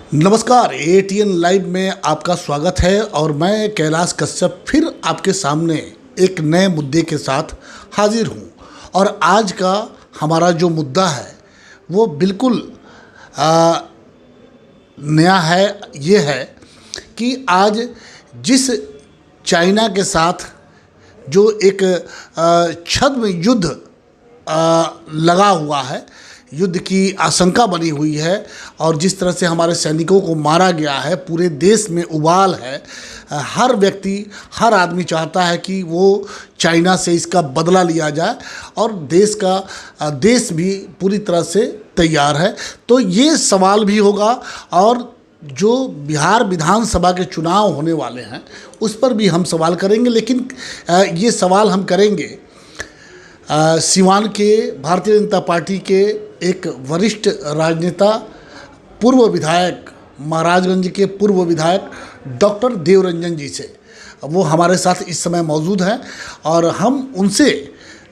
नमस्कार, ATN live में आपका स्वागत है और मैं कैलाश कश्यप फिर आपके सामने एक नए मुद्दे के साथ हाजिर हूँ। और आज का हमारा जो मुद्दा है वो बिल्कुल नया है। ये है कि आज जिस चाइना के साथ जो एक छद्म युद्ध लगा हुआ है, युद्ध की आशंका बनी हुई है और जिस तरह से हमारे सैनिकों को मारा गया है, पूरे देश में उबाल है। हर व्यक्ति, हर आदमी चाहता है कि वो चाइना से इसका बदला लिया जाए और देश भी पूरी तरह से तैयार है। तो ये सवाल भी होगा और जो बिहार विधानसभा के चुनाव होने वाले हैं उस पर भी हम सवाल करेंगे। लेकिन ये सवाल हम करेंगे सिवान के भारतीय जनता पार्टी के एक वरिष्ठ राजनेता, पूर्व विधायक, महाराजगंज के पूर्व विधायक डॉक्टर देवरंजन जी से। वो हमारे साथ इस समय मौजूद हैं और हम उनसे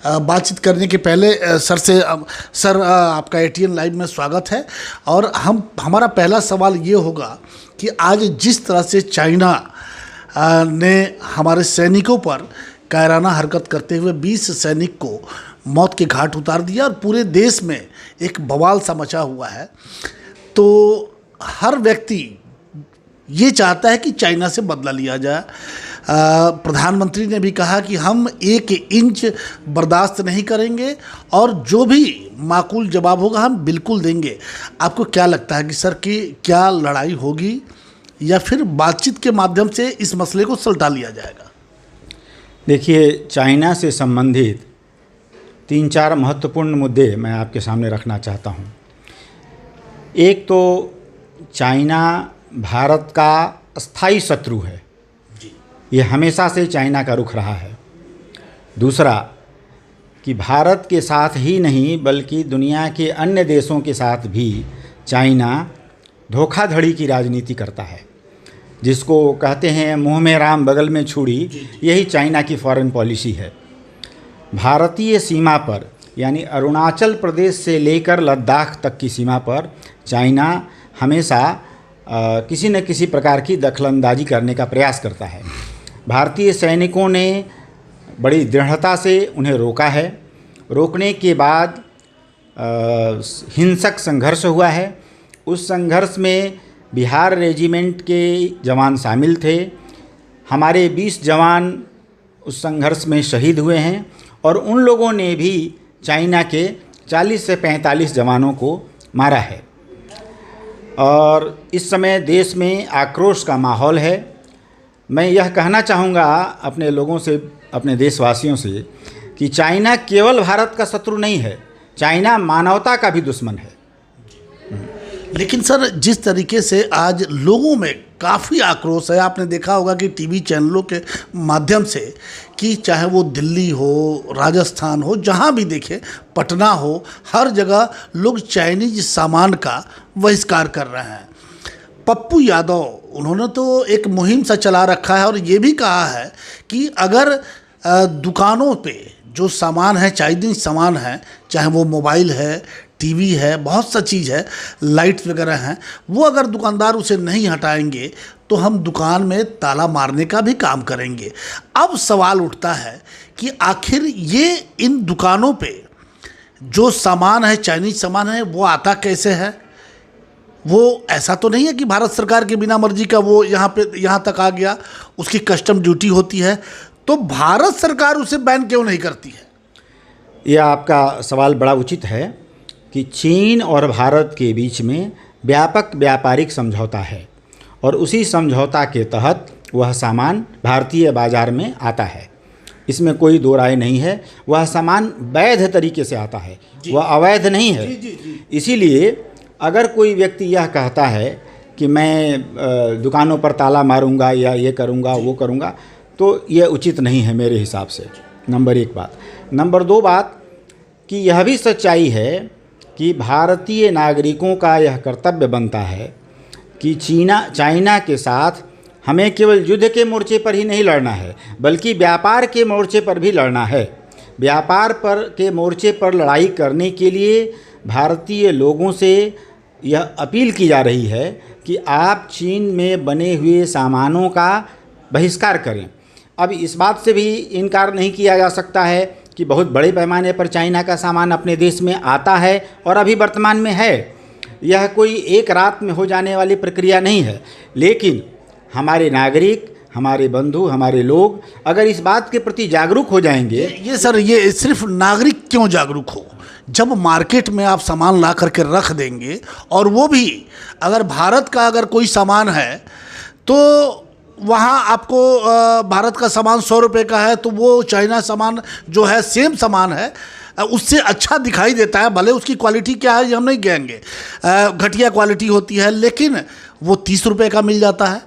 बातचीत करने के पहले सर आपका एटीएन लाइव में स्वागत है। और हमारा पहला सवाल ये होगा कि आज जिस तरह से चाइना ने हमारे सैनिकों पर कायराना हरकत करते हुए 20 सैनिक को मौत के घाट उतार दिया और पूरे देश में एक बवाल सा मचा हुआ है, तो हर व्यक्ति ये चाहता है कि चाइना से बदला लिया जाए। प्रधानमंत्री ने भी कहा कि हम 1 इंच बर्दाश्त नहीं करेंगे और जो भी माकूल जवाब होगा हम बिल्कुल देंगे। आपको क्या लगता है कि सर कि क्या लड़ाई होगी या फिर बातचीत के माध्यम से इस मसले को सुलझा लिया जाएगा? देखिए, चाइना से संबंधित 3-4 महत्वपूर्ण मुद्दे मैं आपके सामने रखना चाहता हूँ। एक तो चाइना भारत का स्थायी शत्रु है, ये हमेशा से चाइना का रुख रहा है। दूसरा कि भारत के साथ ही नहीं बल्कि दुनिया के अन्य देशों के साथ भी चाइना धोखाधड़ी की राजनीति करता है, जिसको कहते हैं मुँह में राम बगल में छुरी। यही चाइना की फॉरेन पॉलिसी है। भारतीय सीमा पर यानी अरुणाचल प्रदेश से लेकर लद्दाख तक की सीमा पर चाइना हमेशा किसी न किसी प्रकार की दखलंदाजी करने का प्रयास करता है। भारतीय सैनिकों ने बड़ी दृढ़ता से उन्हें रोका है। रोकने के बाद हिंसक संघर्ष हुआ है। उस संघर्ष में बिहार रेजिमेंट के जवान शामिल थे। हमारे 20 जवान उस संघर्ष में शहीद हुए हैं और उन लोगों ने भी चाइना के 40 से 45 जवानों को मारा है। और इस समय देश में आक्रोश का माहौल है। मैं यह कहना चाहूँगा अपने लोगों से, अपने देशवासियों से कि चाइना केवल भारत का शत्रु नहीं है, चाइना मानवता का भी दुश्मन है। लेकिन सर, जिस तरीके से आज लोगों में काफ़ी आक्रोश है, आपने देखा होगा कि टीवी चैनलों के माध्यम से कि चाहे वो दिल्ली हो, राजस्थान हो, जहाँ भी देखें, पटना हो, हर जगह लोग चाइनीज सामान का बहिष्कार कर रहे हैं। पप्पू यादव, उन्होंने तो एक मुहिम सा चला रखा है और ये भी कहा है कि अगर दुकानों पे जो सामान है, चाइनीज सामान है, चाहे वो मोबाइल है, टीवी है, बहुत सा चीज़ है, लाइट्स वगैरह हैं, वो अगर दुकानदार उसे नहीं हटाएंगे तो हम दुकान में ताला मारने का भी काम करेंगे। अब सवाल उठता है कि आखिर ये इन दुकानों पे जो सामान है, चाइनीज सामान है, वो आता कैसे है? वो ऐसा तो नहीं है कि भारत सरकार के बिना मर्जी का वो यहाँ तक आ गया, उसकी कस्टम ड्यूटी होती है, तो भारत सरकार उसे बैन क्यों नहीं करती है? यह आपका सवाल बड़ा उचित है कि चीन और भारत के बीच में व्यापक व्यापारिक समझौता है और उसी समझौता के तहत वह सामान भारतीय बाज़ार में आता है। इसमें कोई दो राय नहीं है। वह सामान वैध तरीके से आता है, वह अवैध नहीं है। इसीलिए अगर कोई व्यक्ति यह कहता है कि मैं दुकानों पर ताला मारूंगा या ये करूंगा वो करूंगा, तो यह उचित नहीं है मेरे हिसाब से। नंबर 1 बात। नंबर 2 बात कि यह भी सच्चाई है कि भारतीय नागरिकों का यह कर्तव्य बनता है कि चाइना के साथ हमें केवल युद्ध के मोर्चे पर ही नहीं लड़ना है, बल्कि व्यापार के मोर्चे पर भी लड़ना है। व्यापार के मोर्चे पर लड़ाई करने के लिए भारतीय लोगों से यह अपील की जा रही है कि आप चीन में बने हुए सामानों का बहिष्कार करें। अब इस बात से भी इनकार नहीं किया जा सकता है कि बहुत बड़े पैमाने पर चाइना का सामान अपने देश में आता है और अभी वर्तमान में है। यह कोई एक रात में हो जाने वाली प्रक्रिया नहीं है, लेकिन हमारे नागरिक, हमारे बंधु, हमारे लोग अगर इस बात के प्रति जागरूक हो जाएंगे। ये सर, ये सिर्फ नागरिक क्यों जागरूक हो? जब मार्केट में आप सामान ला करके रख देंगे, और वो भी अगर भारत का अगर कोई सामान है तो वहाँ आपको भारत का सामान 100 रुपये का है तो वो चाइना सामान जो है सेम सामान है, उससे अच्छा दिखाई देता है। भले उसकी क्वालिटी क्या है ये हम नहीं कहेंगे, घटिया क्वालिटी होती है, लेकिन वो 30 रुपये का मिल जाता है।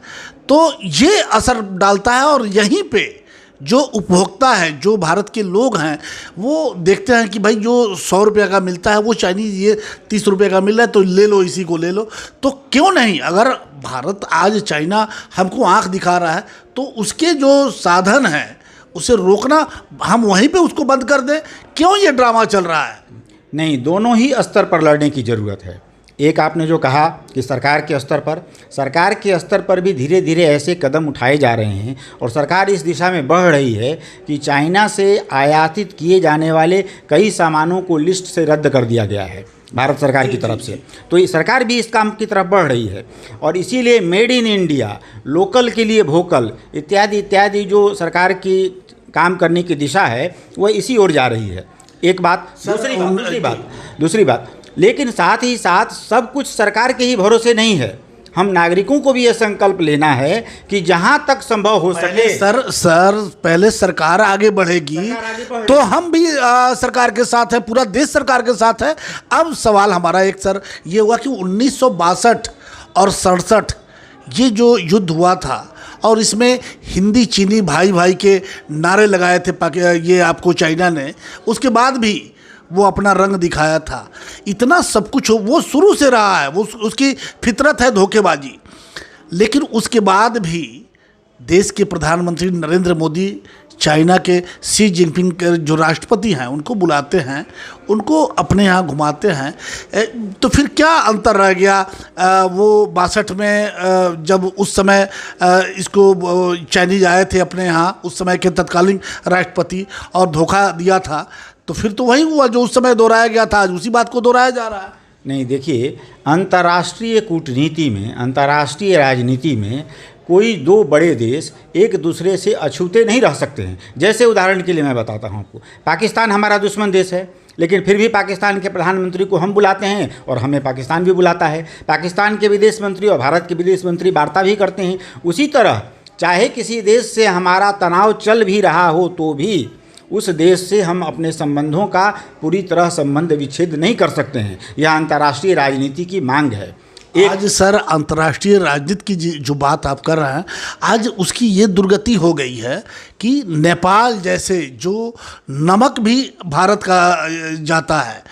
तो ये असर डालता है, और यहीं पे जो उपभोक्ता है, जो भारत के लोग हैं, वो देखते हैं कि भाई जो 100 रुपये का मिलता है वो चाइनीज़ ये 30 रुपये का मिल रहा है, तो ले लो, इसी को ले लो। तो क्यों नहीं, अगर भारत आज चाइना हमको आंख दिखा रहा है तो उसके जो साधन हैं उसे रोकना, हम वहीं पे उसको बंद कर दें। क्यों ये ड्रामा चल रहा है? नहीं, दोनों ही स्तर पर लड़ने की ज़रूरत है। एक आपने जो कहा कि सरकार के स्तर पर भी धीरे धीरे ऐसे कदम उठाए जा रहे हैं, और सरकार इस दिशा में बढ़ रही है कि चाइना से आयातित किए जाने वाले कई सामानों को लिस्ट से रद्द कर दिया गया है भारत सरकार की तरफ से। तो ये सरकार भी इस काम की तरफ बढ़ रही है, और इसीलिए मेड इन इंडिया, लोकल के लिए वोकल इत्यादि इत्यादि जो सरकार की काम करने की दिशा है वह इसी ओर जा रही है। एक बात। दूसरी बात, लेकिन साथ ही साथ सब कुछ सरकार के ही भरोसे नहीं है। हम नागरिकों को भी यह संकल्प लेना है कि जहां तक संभव हो सके पहले सरकार आगे बढ़ेगी तो हम भी सरकार के साथ है, पूरा देश सरकार के साथ है। अब सवाल हमारा एक सर ये हुआ कि 1962 और 67 ये जो युद्ध हुआ था, और इसमें हिंदी चीनी भाई भाई के नारे लगाए थे ये आपको चाइना ने, उसके बाद भी वो अपना रंग दिखाया था। इतना सब कुछ वो शुरू से रहा है, वो उसकी फितरत है धोखेबाजी। लेकिन उसके बाद भी देश के प्रधानमंत्री नरेंद्र मोदी चाइना के शी जिनपिंग के जो राष्ट्रपति हैं उनको बुलाते हैं, उनको अपने यहाँ घुमाते हैं। तो फिर क्या अंतर रह गया? वो 62 में जब उस समय इसको चाइनीज आए थे अपने यहाँ, उस समय के तत्कालीन राष्ट्रपति, और धोखा दिया था, तो फिर तो वही हुआ जो उस समय दोहराया गया था, आज उसी बात को दोहराया जा रहा है। नहीं, देखिए, अंतर्राष्ट्रीय कूटनीति में, अंतर्राष्ट्रीय राजनीति में कोई दो बड़े देश एक दूसरे से अछूते नहीं रह सकते हैं। जैसे उदाहरण के लिए मैं बताता हूँ आपको, पाकिस्तान हमारा दुश्मन देश है, लेकिन फिर भी पाकिस्तान के प्रधानमंत्री को हम बुलाते हैं और हमें पाकिस्तान भी बुलाता है। पाकिस्तान के विदेश मंत्री और भारत के विदेश मंत्री वार्ता भी करते हैं। उसी तरह चाहे किसी देश से हमारा तनाव चल भी रहा हो तो भी उस देश से हम अपने संबंधों का पूरी तरह संबंध विच्छेद नहीं कर सकते हैं। यह अंतर्राष्ट्रीय राजनीति की मांग है। आज सर अंतर्राष्ट्रीय राजनीति की जो बात आप कर रहे हैं, आज उसकी ये दुर्गति हो गई है कि नेपाल जैसे जो नमक भी भारत का जाता है,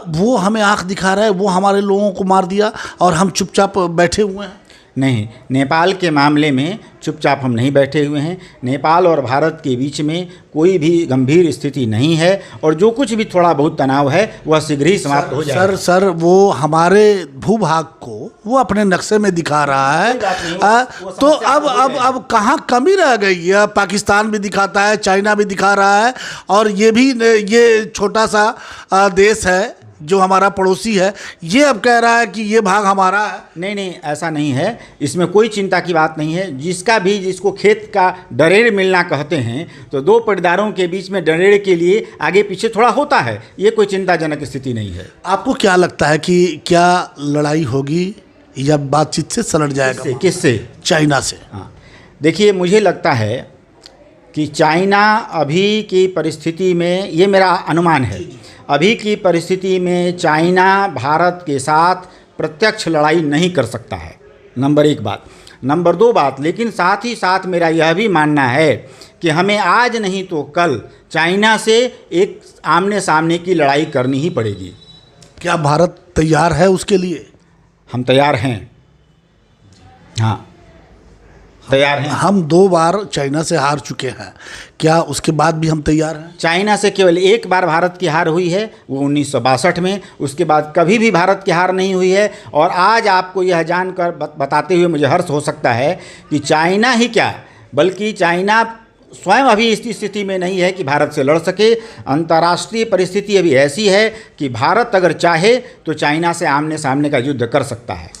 वो हमें आंख दिखा रहा है, वो हमारे लोगों को मार दिया और हम चुपचाप बैठे हुए हैं। नहीं, नेपाल के मामले में चुपचाप हम नहीं बैठे हुए हैं। नेपाल और भारत के बीच में कोई भी गंभीर स्थिति नहीं है, और जो कुछ भी थोड़ा बहुत तनाव है वह शीघ्र ही समाप्त हो जाएगा। सर वो हमारे भूभाग को वो अपने नक्शे में दिखा रहा है। तो अब कहाँ कमी रह गई है? पाकिस्तान भी दिखाता है, चाइना भी दिखा रहा है, और ये छोटा सा देश है जो हमारा पड़ोसी है, ये अब कह रहा है कि ये भाग हमारा है। नहीं, ऐसा नहीं है, इसमें कोई चिंता की बात नहीं है। जिसको खेत का डरेड़ मिलना कहते हैं, तो दो पटदारों के बीच में डरेड़ के लिए आगे पीछे थोड़ा होता है, ये कोई चिंताजनक स्थिति नहीं है। आपको क्या लगता है कि क्या लड़ाई होगी या बातचीत से सलट जाएगा? किससे? चाइना से। हाँ, देखिए, मुझे लगता है कि चाइना अभी की परिस्थिति में, ये मेरा अनुमान है, अभी की परिस्थिति में चाइना भारत के साथ प्रत्यक्ष लड़ाई नहीं कर सकता है, नंबर 1 बात। नंबर 2 बात, लेकिन साथ ही साथ मेरा यह भी मानना है कि हमें आज नहीं तो कल चाइना से एक आमने सामने की लड़ाई करनी ही पड़ेगी। क्या भारत तैयार है उसके लिए? हम तैयार हैं। हाँ, तैयार हैं? हम 2 बार चाइना से हार चुके हैं, क्या उसके बाद भी हम तैयार हैं? चाइना से केवल एक बार भारत की हार हुई है, वो 1962 में। उसके बाद कभी भी भारत की हार नहीं हुई है। और आज आपको यह जानकर बताते हुए मुझे हर्ष हो सकता है कि चाइना ही क्या, बल्कि चाइना स्वयं अभी इस स्थिति में नहीं है कि भारत से लड़ सके। अंतर्राष्ट्रीय परिस्थिति अभी ऐसी है कि भारत अगर चाहे तो चाइना से आमने सामने का युद्ध कर सकता है।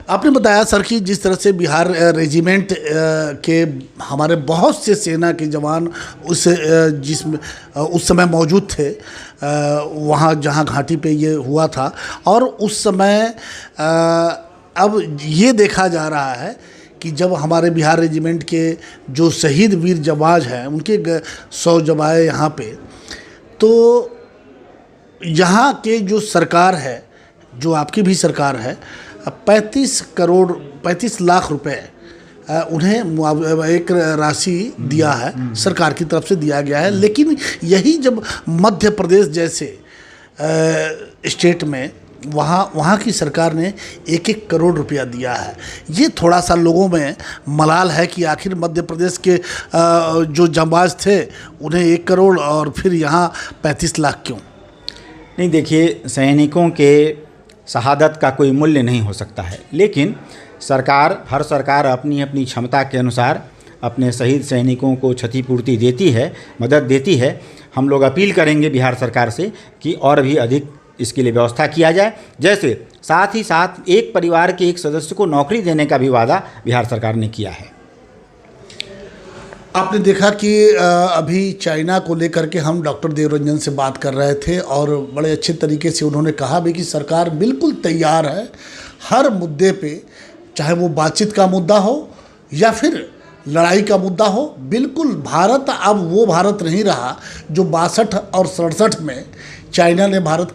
आपने बताया सर कि जिस तरह से बिहार रेजिमेंट के हमारे बहुत से सेना के जवान उस समय मौजूद थे वहाँ जहाँ घाटी पे ये हुआ था, और उस समय अब ये देखा जा रहा है कि जब हमारे बिहार रेजिमेंट के जो शहीद वीर जवान हैं उनके 100 जवाए यहाँ पे, तो यहाँ के जो सरकार है, जो आपकी भी सरकार है, 35 लाख रुपए उन्हें एक राशि दिया है, सरकार की तरफ से दिया गया है। लेकिन यही जब मध्य प्रदेश जैसे स्टेट में वहाँ की सरकार ने 1-1 करोड़ रुपया दिया है। ये थोड़ा सा लोगों में मलाल है कि आखिर मध्य प्रदेश के जो जांबाज थे उन्हें 1 करोड़ और फिर यहाँ 35 लाख क्यों? नहीं, देखिए, सैनिकों के शहादत का कोई मूल्य नहीं हो सकता है, लेकिन हर सरकार अपनी अपनी क्षमता के अनुसार अपने शहीद सैनिकों को क्षतिपूर्ति देती है, मदद देती है। हम लोग अपील करेंगे बिहार सरकार से कि और भी अधिक इसके लिए व्यवस्था किया जाए। जैसे साथ ही साथ एक परिवार के एक सदस्य को नौकरी देने का भी वादा बिहार सरकार ने किया है। आपने देखा कि अभी चाइना को लेकर के हम डॉक्टर देवरंजन से बात कर रहे थे और बड़े अच्छे तरीके से उन्होंने कहा भी कि सरकार बिल्कुल तैयार है हर मुद्दे पे, चाहे वो बातचीत का मुद्दा हो या फिर लड़ाई का मुद्दा हो। बिल्कुल भारत अब वो भारत नहीं रहा जो 62 और 67 में चाइना ने भारत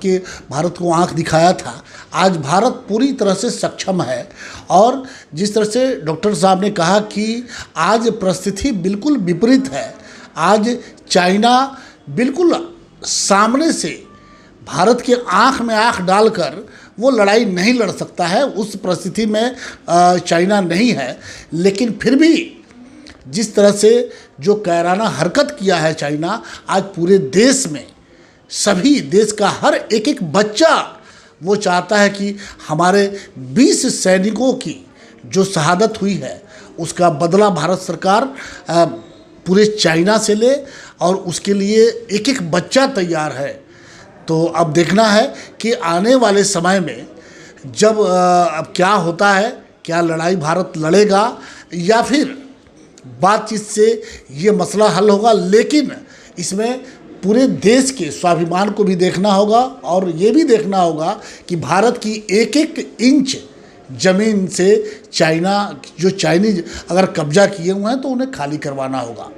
को आंख दिखाया था। आज भारत पूरी तरह से सक्षम है, और जिस तरह से डॉक्टर साहब ने कहा कि आज परिस्थिति बिल्कुल विपरीत है। आज चाइना बिल्कुल सामने से भारत के आंख में आंख डालकर वो लड़ाई नहीं लड़ सकता है, उस परिस्थिति में चाइना नहीं है। लेकिन फिर भी जिस तरह से जो कायराना हरकत किया है चाइना, आज पूरे देश में सभी देश का हर एक बच्चा वो चाहता है कि हमारे 20 सैनिकों की जो शहादत हुई है उसका बदला भारत सरकार पूरे चाइना से ले, और उसके लिए एक बच्चा तैयार है। तो अब देखना है कि आने वाले समय में जब अब क्या होता है, क्या लड़ाई भारत लड़ेगा या फिर बातचीत से ये मसला हल होगा। लेकिन इसमें पूरे देश के स्वाभिमान को भी देखना होगा, और ये भी देखना होगा कि भारत की एक इंच ज़मीन से चाइनीज अगर कब्जा किए हुए हैं तो उन्हें खाली करवाना होगा।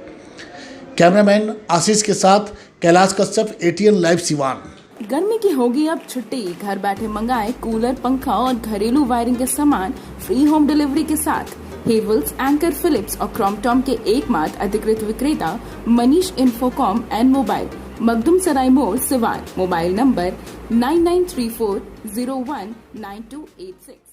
कैमरामैन आशीष के साथ कैलाश कश्यप, ATN लाइव सिवान। गर्मी की होगी अब छुट्टी, घर बैठे मंगाए कूलर, पंखा और घरेलू वायरिंग के सामान फ्री होम डिलीवरी के साथ। हेवल्स, एंकर, फिलिप्स और क्रॉम्पटन के एकमात्र अधिकृत विक्रेता मनीष इन्फोकॉम एंड मोबाइल, मखदुम सराय मोड़, सिवान। Mobile number 9934019286।